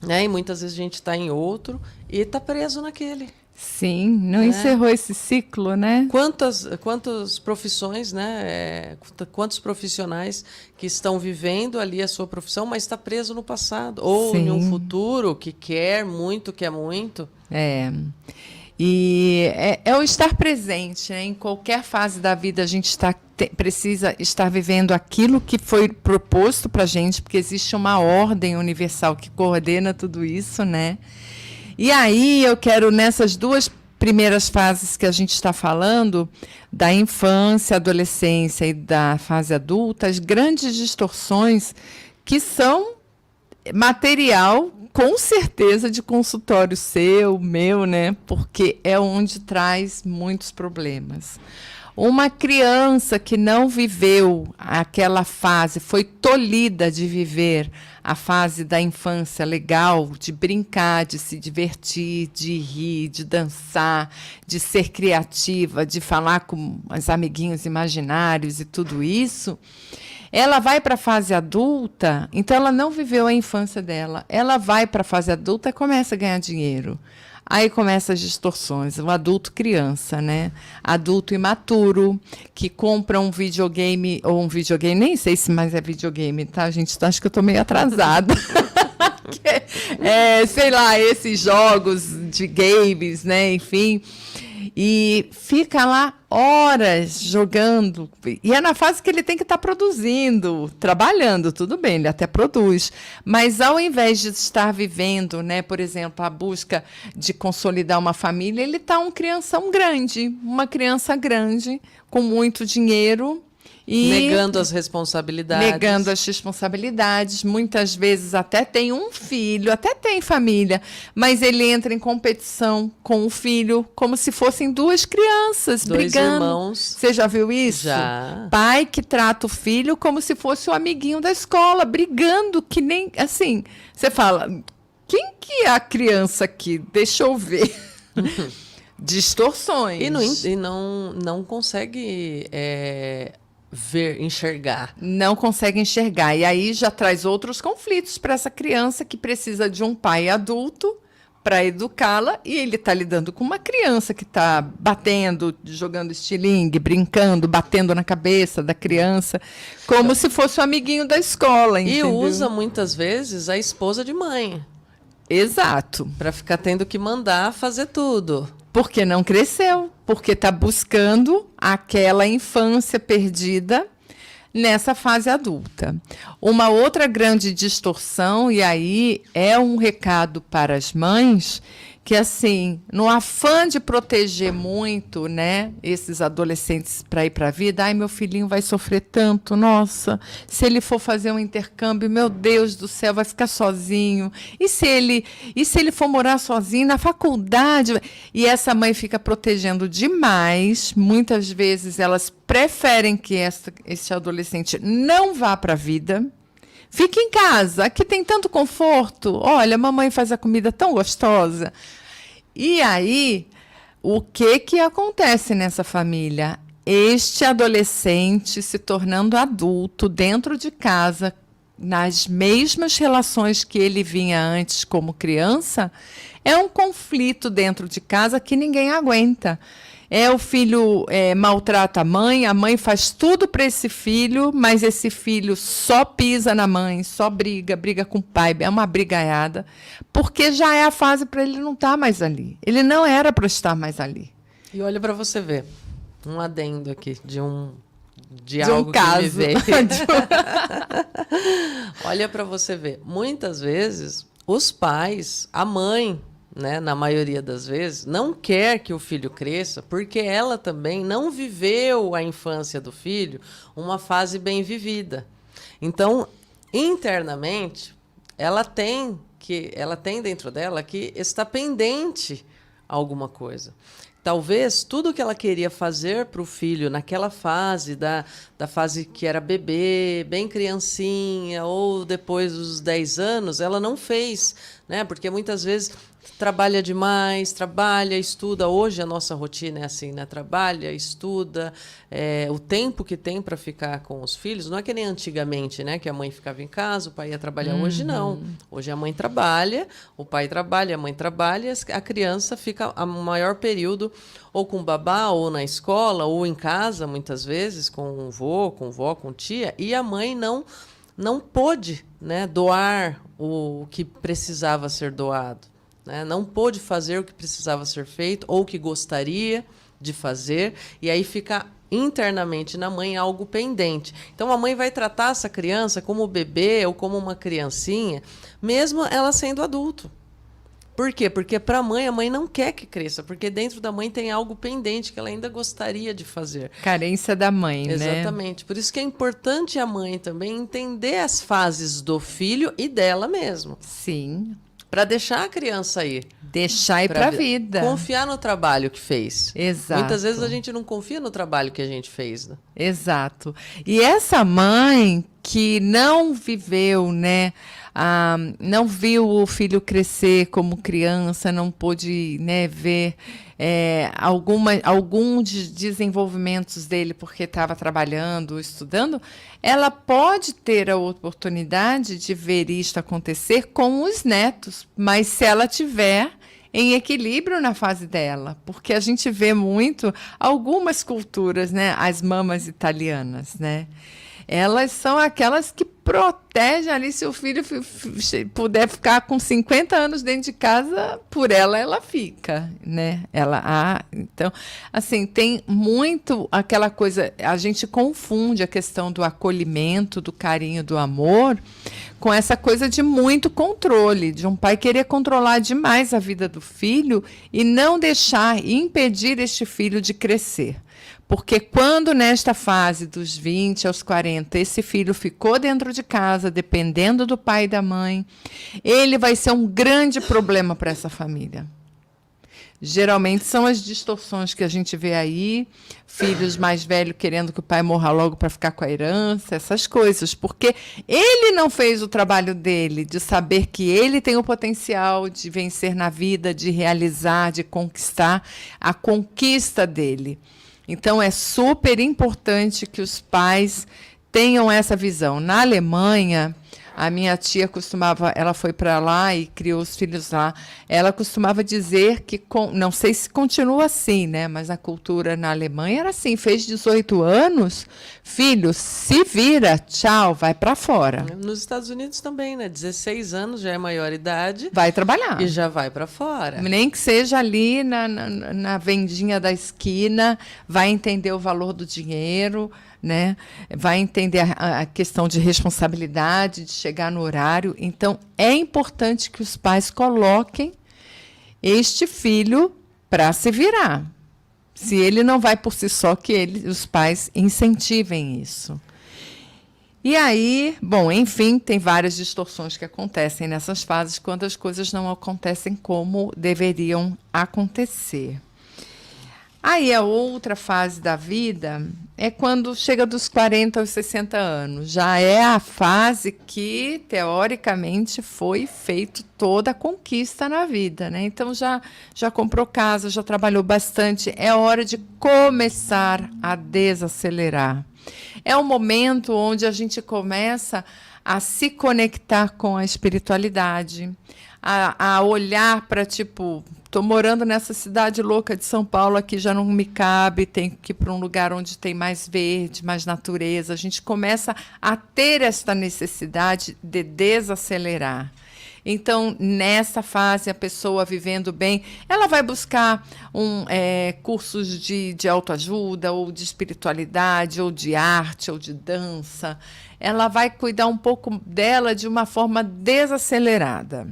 né? E muitas vezes a gente está em outro e está preso naquele. Sim, não encerrou esse ciclo, né? Quantas profissões, né? Quantos profissionais que estão vivendo ali a sua profissão, mas está preso no passado. Ou Sim. em um futuro que quer muito. E é o estar presente, né? Em qualquer fase da vida a gente precisa estar vivendo aquilo que foi proposto para a gente, porque existe uma ordem universal que coordena tudo isso, né? E aí eu quero, nessas duas primeiras fases que a gente está falando, da infância, adolescência e da fase adulta, as grandes distorções que são material, com certeza, de consultório seu, meu, né? Porque é onde traz muitos problemas. Uma criança que não viveu aquela fase, foi tolhida de viver a fase da infância legal, de brincar, de se divertir, de rir, de dançar, de ser criativa, de falar com os amiguinhos imaginários e tudo isso, ela vai para a fase adulta, então ela não viveu a infância dela. Ela vai para a fase adulta e começa a ganhar dinheiro. Aí começam as distorções, o adulto criança, né? Adulto imaturo, que compra um videogame, nem sei se mais é videogame, tá, gente? Acho que eu estou meio atrasada. Sei lá, esses jogos de games, né? Enfim. E fica lá horas jogando. E é na fase que ele tem que estar produzindo, trabalhando, tudo bem, ele até produz. Mas ao invés de estar vivendo, né, por exemplo, a busca de consolidar uma família, ele está uma criança grande, com muito dinheiro. E negando as responsabilidades. Muitas vezes até tem um filho, até tem família, mas ele entra em competição com o filho, como se fossem duas crianças brigando. Irmãos. Você já viu isso? Já. Pai que trata o filho como se fosse o amiguinho da escola, brigando, que nem assim. Você fala, quem que é a criança aqui? Deixa eu ver. Distorções. E não consegue enxergar. Não consegue enxergar. E aí já traz outros conflitos para essa criança que precisa de um pai adulto para educá-la, e ele está lidando com uma criança que está batendo, jogando estilingue, brincando, batendo na cabeça da criança, como se fosse o amiguinho da escola, entendeu? E usa muitas vezes a esposa de mãe. Exato. Para ficar tendo que mandar fazer tudo. Porque não cresceu, porque está buscando aquela infância perdida nessa fase adulta. Uma outra grande distorção, e aí é um recado para as mães, que assim, no afã de proteger muito, né, esses adolescentes para ir para a vida, ai, meu filhinho vai sofrer tanto, nossa, se ele for fazer um intercâmbio, meu Deus do céu, vai ficar sozinho, e se ele for morar sozinho na faculdade? E essa mãe fica protegendo demais, muitas vezes elas preferem que esse adolescente não vá para a vida. Fique em casa, aqui tem tanto conforto. Olha, a mamãe faz a comida tão gostosa. E aí, o que acontece nessa família? Este adolescente se tornando adulto dentro de casa, nas mesmas relações que ele vinha antes como criança, é um conflito dentro de casa que ninguém aguenta. O filho maltrata a mãe faz tudo para esse filho, mas esse filho só pisa na mãe, só briga com o pai, é uma brigaiada, porque já é a fase para ele não estar mais ali. Ele não era para estar mais ali. E olha para você ver, um adendo aqui de algo caso. Que me veio. Olha para você ver, muitas vezes os pais, a mãe, né, na maioria das vezes, não quer que o filho cresça, porque ela também não viveu a infância do filho uma fase bem vivida. Então, internamente, ela tem dentro dela que está pendente alguma coisa. Talvez tudo que ela queria fazer para o filho naquela fase, da fase que era bebê, bem criancinha, ou depois dos 10 anos, ela não fez, né? Porque muitas vezes trabalha demais, trabalha, estuda. Hoje a nossa rotina é assim, né? Trabalha, estuda. O tempo que tem para ficar com os filhos, não é que nem antigamente, né? Que a mãe ficava em casa, o pai ia trabalhar. Hoje não. Hoje a mãe trabalha, o pai trabalha, a mãe trabalha, a criança fica o maior período ou com babá, ou na escola, ou em casa, muitas vezes, com vô, com vó, com tia, e a mãe não pôde, né, doar o que precisava ser doado. Né? Não pôde fazer o que precisava ser feito ou o que gostaria de fazer, e aí fica internamente na mãe algo pendente. Então a mãe vai tratar essa criança como bebê ou como uma criancinha, mesmo ela sendo adulto. Por quê? Porque para a mãe não quer que cresça, porque dentro da mãe tem algo pendente que ela ainda gostaria de fazer. Carência da mãe, né? Exatamente. Por isso que é importante a mãe também entender as fases do filho e dela mesmo. Sim. Para deixar a criança ir. Deixar ir para a vida. Confiar no trabalho que fez. Exato. Muitas vezes a gente não confia no trabalho que a gente fez. Né? Exato. E essa mãe que não viveu, né? Não viu o filho crescer como criança, não pôde, né, ver alguns desenvolvimentos dele porque estava trabalhando, estudando, ela pode ter a oportunidade de ver isto acontecer com os netos, mas se ela tiver em equilíbrio na fase dela, porque a gente vê muito algumas culturas, né, as mamas italianas, né? Elas são aquelas que protegem ali, se o filho puder ficar com 50 anos dentro de casa, por ela fica, né? Então, assim, tem muito aquela coisa, a gente confunde a questão do acolhimento, do carinho, do amor, com essa coisa de muito controle, de um pai querer controlar demais a vida do filho e não deixar, impedir este filho de crescer. Porque quando nesta fase dos 20 aos 40, esse filho ficou dentro de casa, dependendo do pai e da mãe, ele vai ser um grande problema para essa família. Geralmente são as distorções que a gente vê aí, filhos mais velhos querendo que o pai morra logo para ficar com a herança, essas coisas, porque ele não fez o trabalho dele, de saber que ele tem o potencial de vencer na vida, de realizar, de conquistar a conquista dele. Então, é super importante que os pais tenham essa visão. Na Alemanha, a minha tia ela foi para lá e criou os filhos lá. Ela costumava dizer que, não sei se continua assim, né? Mas a cultura na Alemanha era assim, fez 18 anos, filho, se vira, tchau, vai para fora. Nos Estados Unidos também, né? 16 anos já é maioridade. Vai trabalhar. E já vai para fora. Nem que seja ali na vendinha da esquina, vai entender o valor do dinheiro, né? Vai entender a questão de responsabilidade, de chegar no horário. Então, é importante que os pais coloquem este filho para se virar. Se ele não vai por si só, que os pais incentivem isso. E aí, bom, enfim, tem várias distorções que acontecem nessas fases quando as coisas não acontecem como deveriam acontecer. Aí a outra fase da vida é quando chega dos 40 aos 60 anos. Já é a fase que, teoricamente, foi feito toda a conquista na vida, né? Então, já comprou casa, já trabalhou bastante. É hora de começar a desacelerar. É um momento onde a gente começa a se conectar com a espiritualidade, a olhar para, tipo, estou morando nessa cidade louca de São Paulo, aqui já não me cabe, tenho que ir para um lugar onde tem mais verde, mais natureza. A gente começa a ter esta necessidade de desacelerar. Então, nessa fase, a pessoa vivendo bem, ela vai buscar cursos de autoajuda, ou de espiritualidade, ou de arte, ou de dança. Ela vai cuidar um pouco dela de uma forma desacelerada.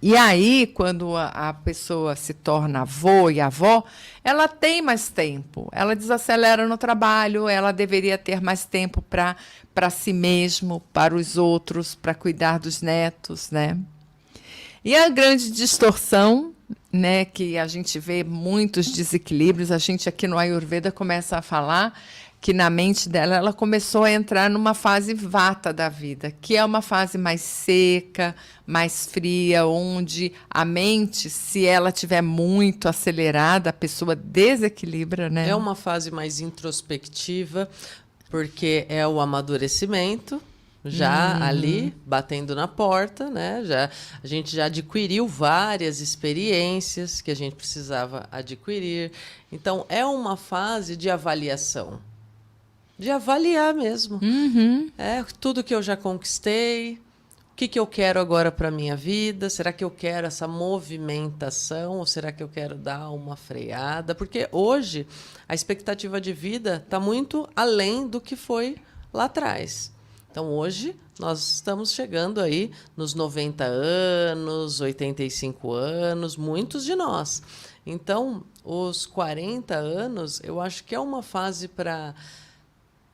E aí, quando a pessoa se torna avô e avó, ela tem mais tempo. Ela desacelera no trabalho, ela deveria ter mais tempo para si mesmo, para os outros, para cuidar dos netos, né? E a grande distorção, né, que a gente vê muitos desequilíbrios, a gente aqui no Ayurveda começa a falar que na mente dela ela começou a entrar numa fase vata da vida, que é uma fase mais seca, mais fria, onde a mente, se ela tiver muito acelerada, a pessoa desequilibra, né? É uma fase mais introspectiva, porque é o amadurecimento, já ali, batendo na porta, né? A gente já adquiriu várias experiências que a gente precisava adquirir. Então, é uma fase de avaliação. De avaliar mesmo. Tudo que eu já conquistei, o que eu quero agora para a minha vida, será que eu quero essa movimentação ou será que eu quero dar uma freada? Porque hoje a expectativa de vida está muito além do que foi lá atrás. Então, hoje, nós estamos chegando aí nos 90 anos, 85 anos, muitos de nós. Então, os 40 anos, eu acho que é uma fase para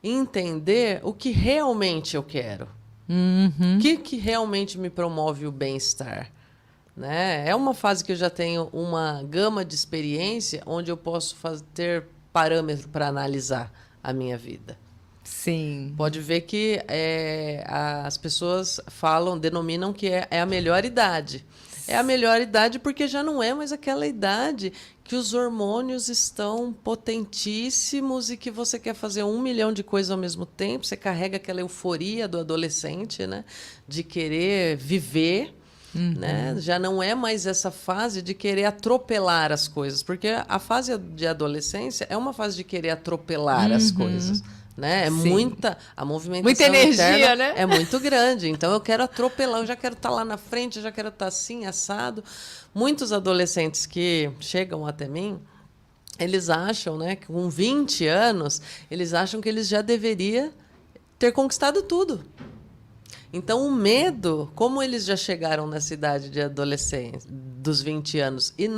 entender o que realmente eu quero. O que realmente me promove o bem-estar. Né? É uma fase que eu já tenho uma gama de experiência onde eu posso ter parâmetro para analisar a minha vida. Sim. Pode ver que as pessoas denominam que é a melhor idade. É a melhor idade porque já não é mais aquela idade que os hormônios estão potentíssimos e que você quer fazer 1 milhão de coisas ao mesmo tempo. Você carrega aquela euforia do adolescente, né? De querer viver. Né? Já não é mais essa fase de querer atropelar as coisas. Porque a fase de adolescência é uma fase de querer atropelar as coisas. Né? A movimentação muita energia, interna, né? É muito grande. Então, eu quero atropelar, eu já quero estar lá na frente, eu já quero estar assim, assado. Muitos adolescentes que chegam até mim, eles acham, né, que com 20 anos, eles acham que eles já deveriam ter conquistado tudo. Então, o medo, como eles já chegaram nessa idade de adolescência, dos 20 anos, e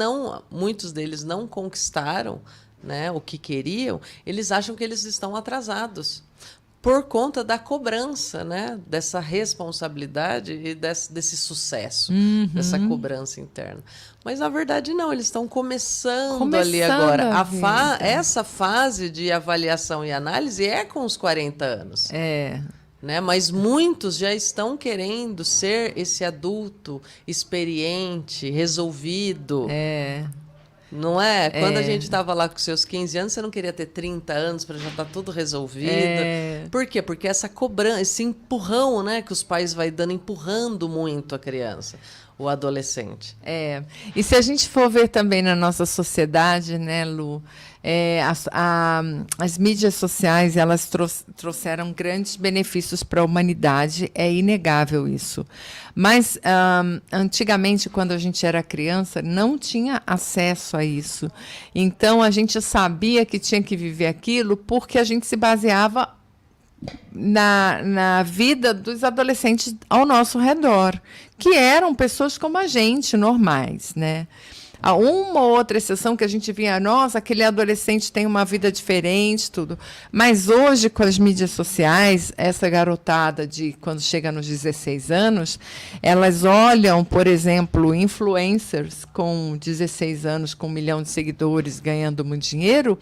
muitos deles não conquistaram, né, o que queriam, eles acham que eles estão atrasados por conta da cobrança, né, dessa responsabilidade e desse sucesso, dessa cobrança interna. Mas, na verdade, não, eles estão começando ali agora. Essa fase de avaliação e análise é com os 40 anos. Né? Mas muitos já estão querendo ser esse adulto experiente, resolvido. Não é? Quando a gente estava lá com seus 15 anos, você não queria ter 30 anos para já estar tudo resolvido. Por quê? Porque essa cobrança, esse empurrão, né, que os pais vai dando, empurrando muito a criança, o adolescente. E se a gente for ver também na nossa sociedade, né, Lu, as mídias sociais, elas trouxeram grandes benefícios para a humanidade, é inegável isso. Mas, antigamente, quando a gente era criança, não tinha acesso a isso. Então, a gente sabia que tinha que viver aquilo porque a gente se baseava na vida dos adolescentes ao nosso redor, que eram pessoas como a gente, normais, né? Há uma ou outra exceção que a gente via, nossa, aquele adolescente tem uma vida diferente, tudo. Mas hoje, com as mídias sociais, essa garotada de quando chega nos 16 anos, elas olham, por exemplo, influencers com 16 anos, com 1 milhão de seguidores, ganhando muito dinheiro,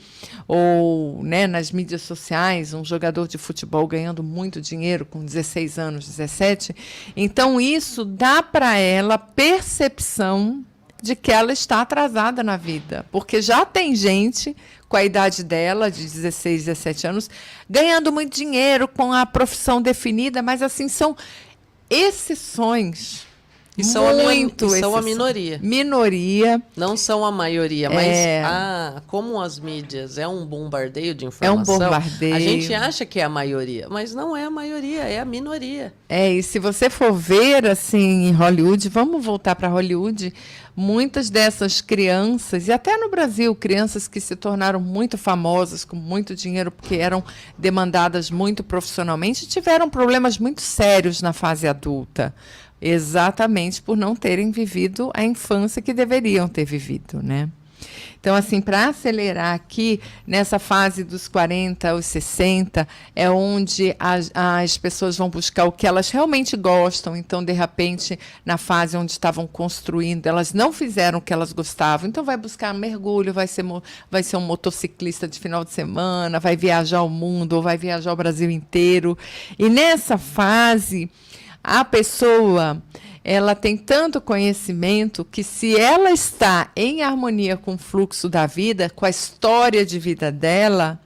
ou, né, nas mídias sociais, um jogador de futebol ganhando muito dinheiro com 16 anos, 17. Então, isso dá para ela percepção de que ela está atrasada na vida, porque já tem gente com a idade dela, de 16, 17 anos, ganhando muito dinheiro, com a profissão definida, mas assim, são exceções. E são a minoria. Minoria. Não são a maioria, mas como as mídias é um bombardeio de informação, é um bombardeio. A gente acha que é a maioria, mas não é a maioria, é a minoria. E se você for ver assim em Hollywood, vamos voltar para Hollywood, muitas dessas crianças, e até no Brasil, crianças que se tornaram muito famosas, com muito dinheiro, porque eram demandadas muito profissionalmente, tiveram problemas muito sérios na fase adulta. Exatamente por não terem vivido a infância que deveriam ter vivido, né? Então, assim, para acelerar aqui, nessa fase dos 40 aos 60, é onde as pessoas vão buscar o que elas realmente gostam. Então, de repente, na fase onde estavam construindo, elas não fizeram o que elas gostavam. Então, vai buscar mergulho, vai ser um motociclista de final de semana, vai viajar o mundo, ou vai viajar o Brasil inteiro. E nessa fase, a pessoa, ela tem tanto conhecimento que, se ela está em harmonia com o fluxo da vida, com a história de vida dela,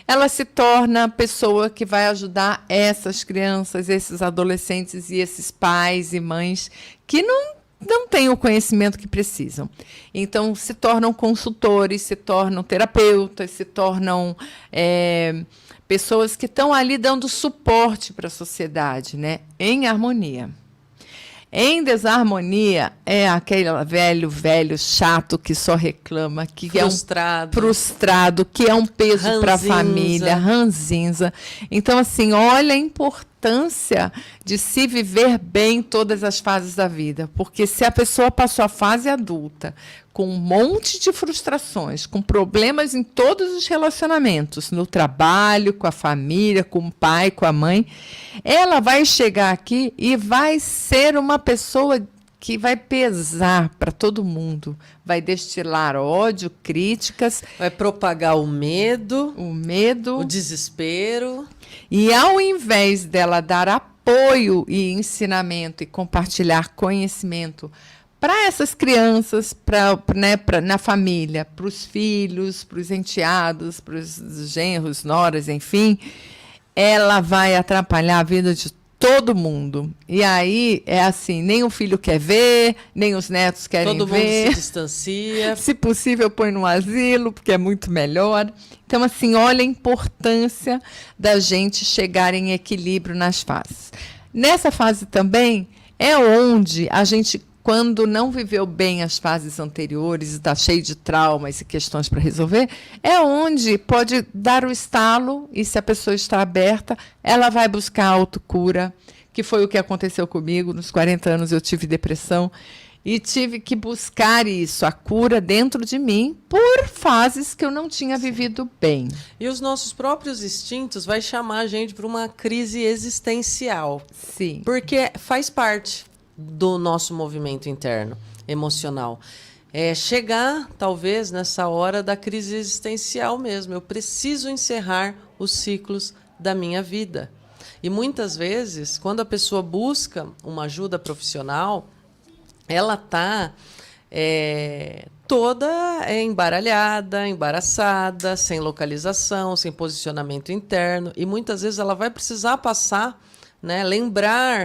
ela se torna a pessoa que vai ajudar essas crianças, esses adolescentes e esses pais e mães que não têm o conhecimento que precisam. Então, se tornam consultores, se tornam terapeutas, se tornam pessoas que estão ali dando suporte para a sociedade, né? Em harmonia. Em desarmonia é aquele velho chato que só reclama, que frustrado, que é um peso para a família, ranzinza. Então, assim, olha a importância de se viver bem todas as fases da vida, porque se a pessoa passou a fase adulta com um monte de frustrações, com problemas em todos os relacionamentos, no trabalho, com a família, com o pai, com a mãe, ela vai chegar aqui e vai ser uma pessoa que vai pesar para todo mundo, vai destilar ódio, críticas, vai propagar o medo, o desespero. E ao invés dela dar apoio e ensinamento e compartilhar conhecimento para essas crianças, na família, para os filhos, para os enteados, para os genros, noras, enfim, ela vai atrapalhar a vida de todo mundo. E aí é assim, nem o filho quer ver, nem os netos querem ver. Todo mundo se distancia. Se possível, põe no asilo, porque é muito melhor. Então, assim, olha a importância da gente chegar em equilíbrio nas fases. Nessa fase também é onde a gente, quando não viveu bem as fases anteriores, está cheio de traumas e questões para resolver, é onde pode dar o estalo, e se a pessoa está aberta, ela vai buscar a autocura, que foi o que aconteceu comigo. Nos 40 anos eu tive depressão e tive que buscar isso, a cura dentro de mim, por fases que eu não tinha vivido bem. E os nossos próprios instintos vai chamar a gente para uma crise existencial. Sim. Porque faz parte do nosso movimento interno, emocional. Chegar, talvez, nessa hora da crise existencial mesmo. Eu preciso encerrar os ciclos da minha vida. E muitas vezes, quando a pessoa busca uma ajuda profissional, ela está toda embaralhada, embaraçada, sem localização, sem posicionamento interno. E muitas vezes ela vai precisar passar, né,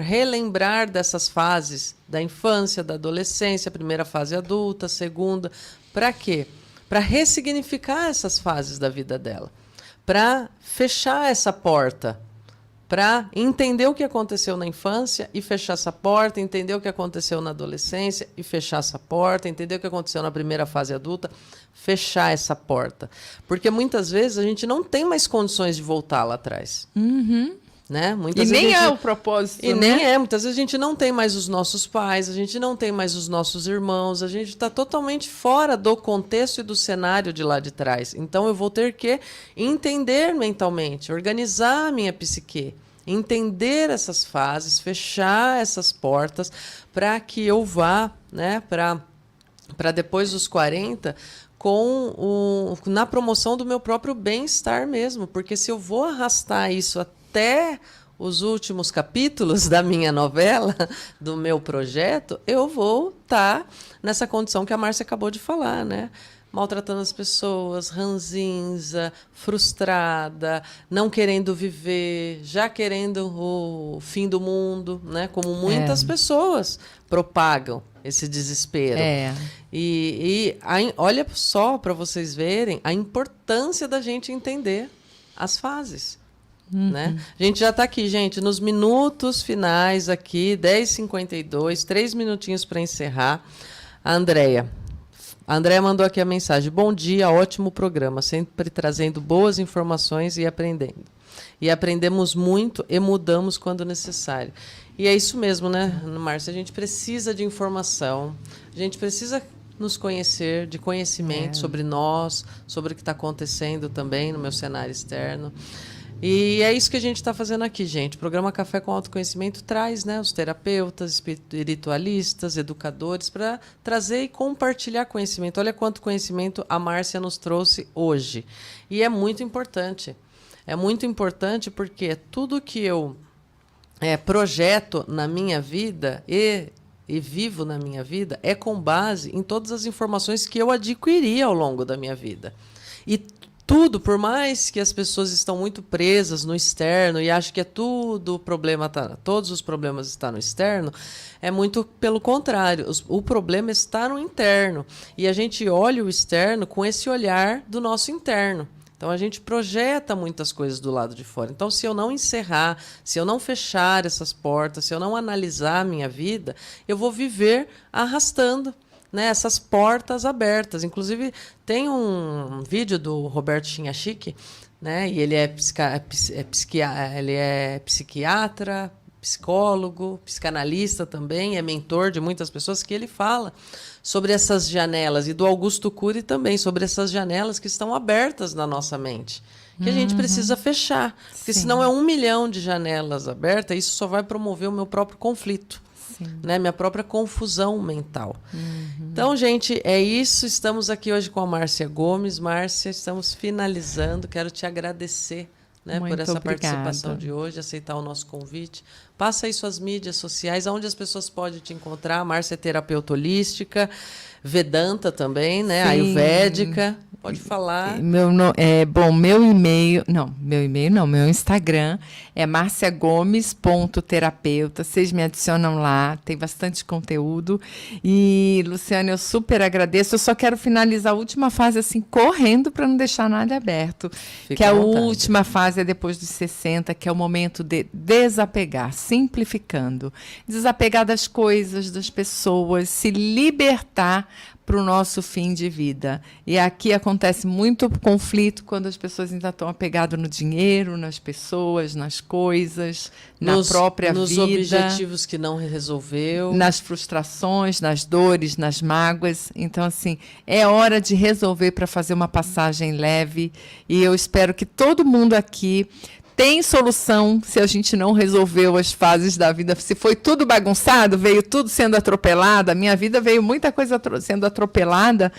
relembrar dessas fases da infância, da adolescência, primeira fase adulta, segunda. Para quê? Para ressignificar essas fases da vida dela, para fechar essa porta, para entender o que aconteceu na infância e fechar essa porta, entender o que aconteceu na adolescência e fechar essa porta, entender o que aconteceu na primeira fase adulta, fechar essa porta. Porque muitas vezes a gente não tem mais condições de voltar lá atrás. Uhum. Né? Muitas vezes nem é o propósito. E nem é. Muitas vezes a gente não tem mais os nossos pais, a gente não tem mais os nossos irmãos, a gente está totalmente fora do contexto e do cenário de lá de trás. Então eu vou ter que entender mentalmente, organizar a minha psique, entender essas fases, fechar essas portas para que eu vá, né, para depois dos 40 na promoção do meu próprio bem-estar mesmo. Porque se eu vou arrastar isso até os últimos capítulos da minha novela, do meu projeto, eu vou estar nessa condição que a Márcia acabou de falar, né? maltratando as pessoas, ranzinza, frustrada, não querendo viver, já querendo o fim do mundo, né? Como muitas pessoas propagam esse desespero. Olha só para vocês verem a importância da gente entender as fases. Né? A gente já está aqui, gente, nos minutos finais aqui, 10h52, 3 minutinhos para encerrar. A Andréia mandou aqui a mensagem. Bom dia, ótimo programa, sempre trazendo boas informações e aprendendo. E aprendemos muito e mudamos quando necessário. E é isso mesmo, né, Márcia? A gente precisa de informação, a gente precisa nos conhecer, de conhecimento sobre nós, sobre o que está acontecendo também no meu cenário externo. E é isso que a gente está fazendo aqui, gente. O programa Café com Autoconhecimento traz, né, os terapeutas, espiritualistas, educadores, para trazer e compartilhar conhecimento. Olha quanto conhecimento a Márcia nos trouxe hoje. E é muito importante. É muito importante porque tudo que eu projeto na minha vida e vivo na minha vida é com base em todas as informações que eu adquiri ao longo da minha vida. E tudo, por mais que as pessoas estão muito presas no externo e acham que é tudo problema, todos os problemas estão no externo, é muito pelo contrário. O problema está no interno. E a gente olha o externo com esse olhar do nosso interno. Então, a gente projeta muitas coisas do lado de fora. Então, se eu não encerrar, se eu não fechar essas portas, se eu não analisar a minha vida, eu vou viver arrastando, né, essas portas abertas. Inclusive, tem um vídeo do Roberto Chinachique, né, e ele é psiquiatra, psicólogo, psicanalista também, é mentor de muitas pessoas, que ele fala sobre essas janelas, e do Augusto Cury também, sobre essas janelas que estão abertas na nossa mente, que a gente precisa fechar, porque senão é 1 milhão de janelas abertas, e isso só vai promover o meu próprio conflito. Né, minha própria confusão mental. Então, gente, é isso. Estamos aqui hoje com a Márcia Gomes. Márcia, estamos finalizando. Quero te agradecer, né, por essa participação de hoje, aceitar o nosso convite. Passa aí suas mídias sociais, onde as pessoas podem te encontrar. A Márcia é terapeuta holística, Vedanta também, né, ayurvédica. Pode falar. Meu Instagram é marciagomes.terapeuta. Vocês me adicionam lá, tem bastante conteúdo. E, Luciana, eu super agradeço. Eu só quero finalizar a última fase assim, correndo, para não deixar nada aberto. Que a última fase é depois dos 60, que é o momento de desapegar, simplificando. Desapegar das coisas, das pessoas, se libertar para o nosso fim de vida. E aqui acontece muito conflito quando as pessoas ainda estão apegadas no dinheiro, nas pessoas, nas coisas, na própria vida. Nos objetivos que não resolveu. Nas frustrações, nas dores, nas mágoas. Então, assim, é hora de resolver para fazer uma passagem leve. E eu espero que todo mundo aqui tem solução se a gente não resolveu as fases da vida. Se foi tudo bagunçado, veio tudo sendo atropelado, a minha vida veio muita coisa sendo atropelada.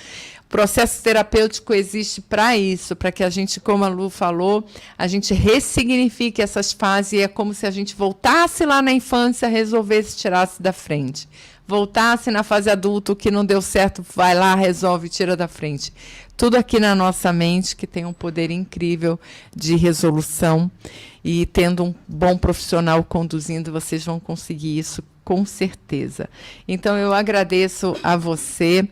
O processo terapêutico existe para isso, para que a gente, como a Lu falou, a gente ressignifique essas fases. E é como se a gente voltasse lá na infância, resolvesse, tirasse da frente. Voltasse na fase adulta, o que não deu certo, vai lá, resolve, tira da frente. Tudo aqui na nossa mente, que tem um poder incrível de resolução. E tendo um bom profissional conduzindo, vocês vão conseguir isso com certeza. Então, eu agradeço a você.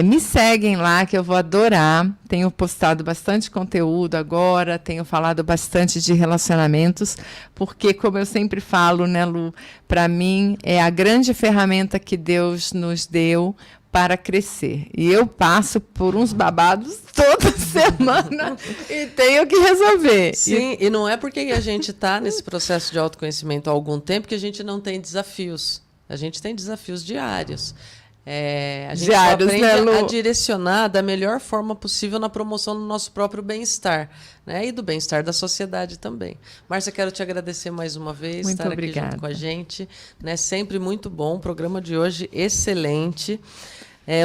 Me seguem lá, que eu vou adorar. Tenho postado bastante conteúdo agora, tenho falado bastante de relacionamentos, porque, como eu sempre falo, né, Lu, para mim é a grande ferramenta que Deus nos deu para crescer. E eu passo por uns babados toda semana e tenho que resolver. Sim, e não é porque a gente está nesse processo de autoconhecimento há algum tempo que a gente não tem desafios. A gente tem desafios diários. A gente só aprende a direcionar da melhor forma possível na promoção do nosso próprio bem-estar, né? E do bem-estar da sociedade também. Márcia, quero te agradecer mais uma vez, muito estar obrigada. Aqui junto com a gente, né? Sempre muito bom, o programa de hoje excelente.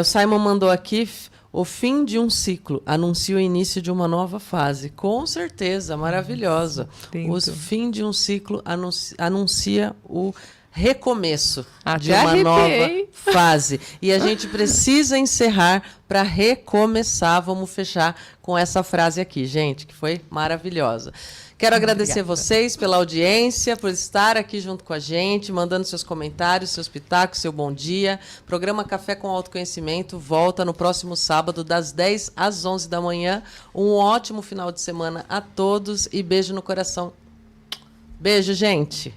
O Simon mandou aqui: o fim de um ciclo anuncia o início de uma nova fase. Com certeza, maravilhosa. O fim de um ciclo anuncia o recomeço de Até uma arrepiei. nova fase. E a gente precisa encerrar para recomeçar. Vamos fechar com essa frase aqui, gente, que foi maravilhosa. Quero agradecer vocês pela audiência, por estar aqui junto com a gente, mandando seus comentários, seus pitacos, seu bom dia. Programa Café com Autoconhecimento volta no próximo sábado, das 10 às 11 da manhã. Um ótimo final de semana a todos e beijo no coração. Beijo, gente.